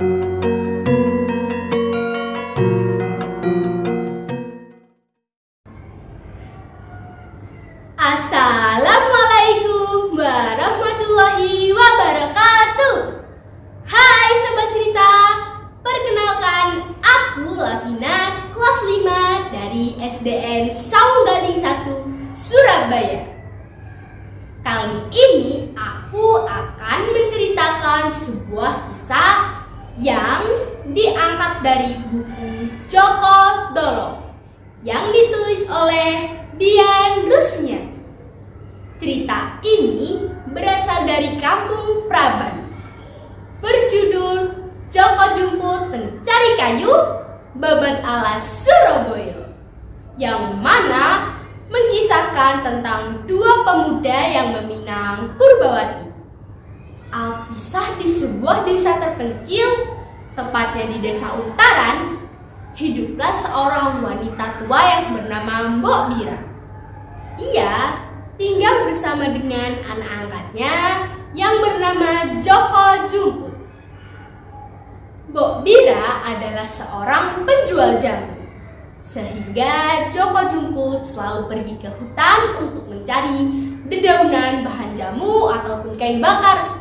Assalamualaikum warahmatullahi wabarakatuh. Hai Sobat Cerita, perkenalkan aku Lavina, kelas 5 dari SDN Saunggaling 1, Surabaya. Kali ini aku akan menceritakan sebuah kisah yang diangkat dari buku Joko Dolong yang ditulis oleh Dian Rusmiati. Cerita ini berasal dari Kampung Praban, berjudul Joko Jumput Pencari Kayu, Babat Alas Surabaya, yang mana mengisahkan tentang dua pemuda yang meminang Purbawati. Alkisah di sebuah desa terpencil, tepatnya di Desa Untaran, hiduplah seorang wanita tua yang bernama Mbok Bira. Ia tinggal bersama dengan anak angkatnya yang bernama Joko Jumput. Mbok Bira adalah seorang penjual jamu, sehingga Joko Jumput selalu pergi ke hutan untuk mencari dedaunan bahan jamu ataupun kayu bakar.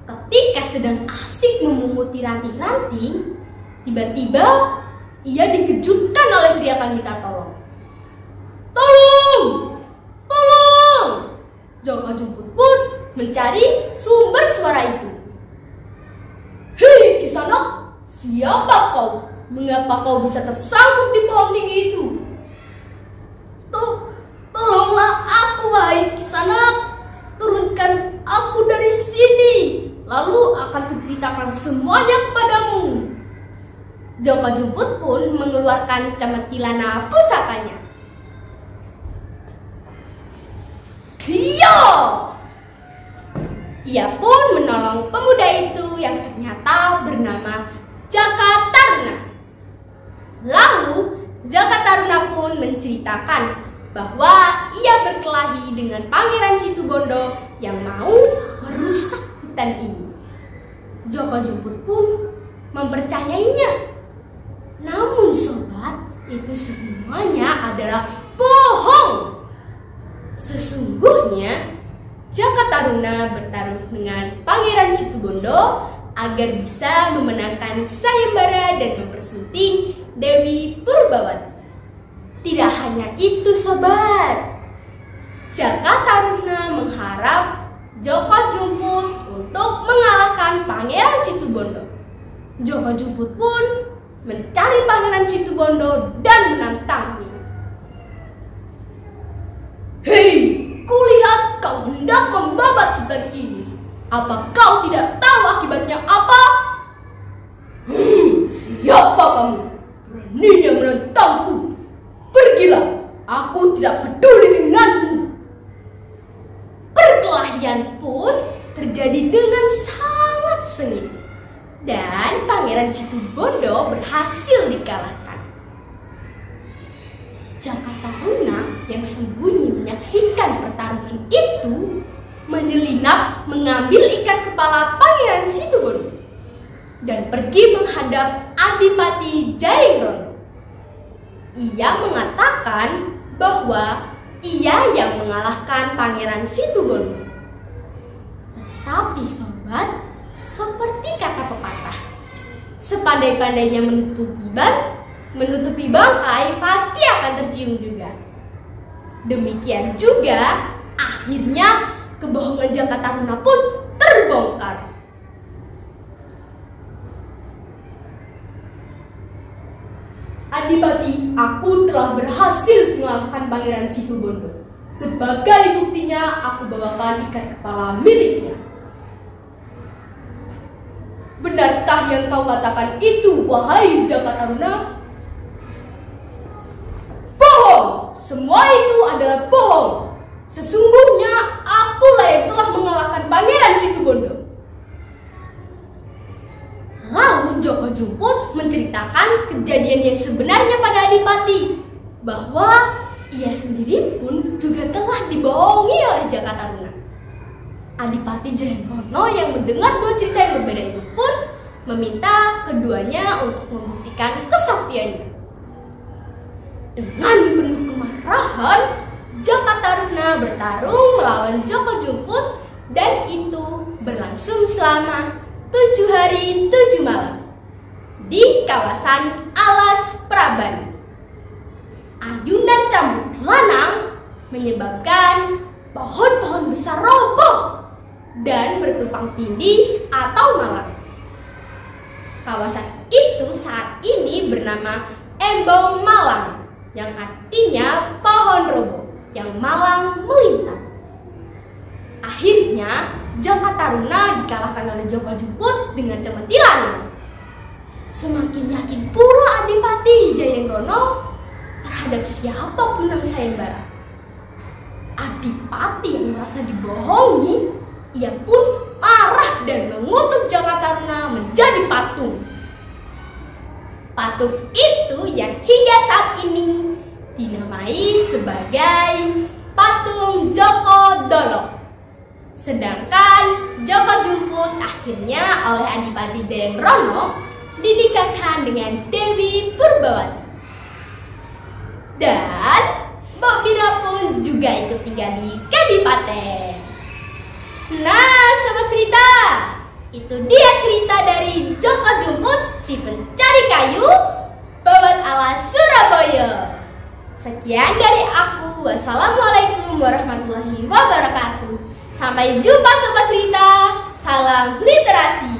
Ketika sedang asik memunguti ranting-ranting, tiba-tiba ia dikejutkan oleh teriakan minta tolong. Tolong! Tolong! Joko Jumput pun mencari sumber suara itu. Hei Kisanak, siapa kau? Mengapa kau bisa tersangkut di pohon tinggi itu? Tolonglah aku, wahai Kisanak. Turunkan aku dari sini, lalu akan kuceritakan semuanya kepadamu. Joko Jumput pun mengeluarkan camatilana pusakanya. Yo! Ia pun menolong pemuda itu yang ternyata bernama Jaka Taruna. Lalu Jaka Taruna pun menceritakan bahwa ia berkelahi dengan Pangeran Situbondo yang mau merusak hutan ini. Joko Jumput pun mempercayainya. Namun sobat, itu semuanya adalah bohong. Sesungguhnya Jaka Taruna bertarung dengan Pangeran Situbondo agar bisa memenangkan sayembara dan mempersunting Dewi Purbawati. Tidak hanya itu sobat, Jaka Taruna mengharap Joko Jumput untuk mengalahkan Pangeran Situbondo. Joko Jumput pun mencari Pangeran Situbondo dan menantangnya. Hei, kulihat kau hendak membabat hutan ini. Apa kau tidak tahu akibatnya apa? Siapa kamu? Beraninya menentangku. Pergilah, aku tidak peduli denganmu. Perkelahian pun terjadi dengan sangat sengit, dan Pangeran Situbondo berhasil dikalahkan. Jaka Taruna yang sembunyi menyaksikan pertarungan itu menyelinap mengambil ikat kepala Pangeran Situbondo dan pergi menghadap Adipati Jayenggrono. Ia mengatakan bahwa ia yang mengalahkan Pangeran Situbondo. Tetapi sobat, seperti kata pepatah, sepandai-pandainya menutupi bangkai pasti akan tercium juga. Demikian juga akhirnya kebohongan Jaka Taruna pun terbongkar. Adipati, aku telah berhasil mengalahkan Pangeran Situbondo. Sebagai buktinya, aku bawakan ikat kepala miliknya. Benarkah yang kau katakan itu, wahai Jaka Taruna? Bohong! Semua itu adalah bohong. Sesungguhnya akulah yang telah mengalahkan Pangeran Situbondo. Lalu Joko Jumput menceritakan kejadian yang sebenarnya pada Adipati, bahwa ia sendiri pun juga telah dibohongi oleh Jaka Taruna. Adipati Jayenggrono yang mendengar dua cerita yang berbeda itu pun meminta keduanya untuk membuktikan kesaktiannya. Dengan penuh kemarahan, Jakataruna bertarung melawan Joko Jumput dan itu berlangsung selama 7 hari 7 malam di kawasan Alas Prabani. Ayunan cambuk lanang menyebabkan pohon-pohon besar roboh dan bertumpang tindih atau malang. Kawasan itu saat ini bernama Embong Malang, yang artinya pohon roboh yang malang melintang. Akhirnya Jakataruna dikalahkan oleh Joko Jumput dengan cemetilan. Semakin yakin pula Adipati Jayenggono terhadap siapa pemenang sayembara. Adipati yang merasa dibohongi, ia pun marah dan mengutuk Jakataruna menjadi patung. Patung itu yang hingga saat ini dinamai sebagai patung Joko Dolok. Sedangkan Joko Jumput akhirnya oleh Adipati Jayenggono dinikahkan dengan Dewi Purbawati. Dan Mbok Mira pun juga ikut tinggal di Kadipaten. Nah, sobat cerita, itu dia cerita dari Joko Jumput, si pencari kayu, Babat Alas Surabaya. Sekian dari aku. Wassalamualaikum warahmatullahi wabarakatuh. Sampai jumpa sobat cerita. Salam literasi.